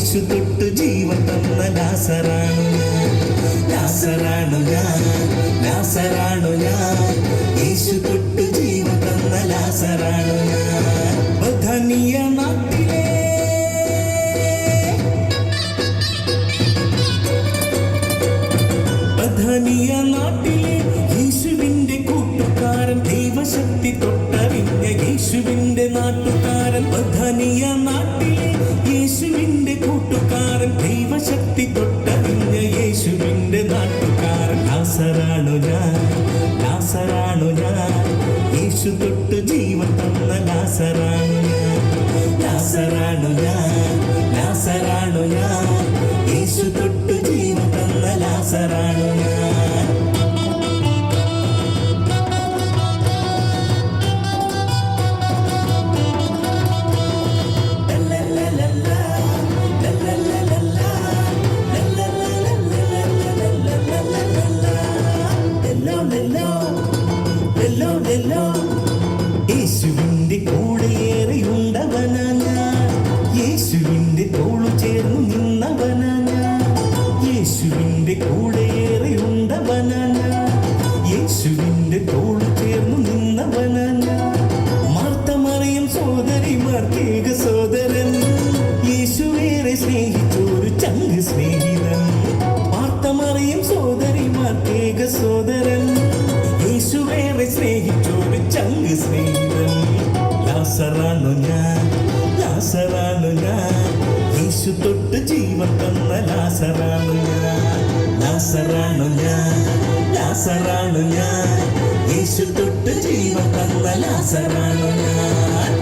യേശു തൊട്ട് ജീവൻ തന്ന ലാസറാണു ഞാൻ, ലാസറാണു ഞാൻ, ലാസറാണു ഞാൻ, യേശു തൊട്ട് ജീവൻ തന്ന ലാസറാണു ഞാൻ. ബഥനിയ നാട്ടിലെ ബഥനിയ നാട്ടിലെ യേശുവിന്റെ കൂട്ടുകാരൻ, ദൈവശക്തി തൊട്ടറിഞ്ഞ യേശുവിന്റെ നാട്ടുകാരൻ. ബഥനിയ നാട്ടിലെ യേശുവിന്റെ കൂട്ടുകാരൻ, ദൈവശക്തി തൊട്ടറിഞ്ഞ യേശുവിന്റെ നാട്ടുകാരൻ. ലാസറാണു ഞാൻ, ലാസറാണു ഞാൻ, യേശു തൊട്ട് ജീവൻ തന്ന ലാസറാണു ഞാൻ, ലാസറാണു ഞാൻ, ലാസറാണു ഞാൻ, യേശു തൊട്ട് ജീവൻ തന്ന ലാസറാണു ഞാൻ. യേശുവിന്റെ കൂടെയേറെയുണ്ടവനാ ഞാൻ, യേശുവിന്റെ തോളു ചേർന്നു നിന്നവനാ ഞാൻ, യേശുവിന്റെ കൂടെയേറെയുണ്ടവനാ ഞാൻ, യേശുവിന്റെ തോളു ചേർന്നു നിന്നവനാ ഞാൻ. മാർത്ത മറിയം സോദരിമാർക്കേക സോദരൻ, യേശുവേറെ സ്നേഹിച്ചൊരു ചങ്ക് സ്നേഹിതൻ. മാർത്ത മറിയം സോദരിമാർക്കേക സോദരൻ, യേശുവേറെ സ്നേഹിച്ചൊരു ചങ്ക് സ്നേഹിതൻ. ലാസറാണു ഞാൻ, ലാസറാണു ഞാൻ, യേശു തൊട്ട് ജീവൻ തന്ന ലാസറാണു ഞാൻ, ലാസറാണു ഞാൻ, ലാസറാണു ഞാൻ, യേശു തൊട്ട് ജീവൻ തന്ന ലാസറാണു ഞാൻ.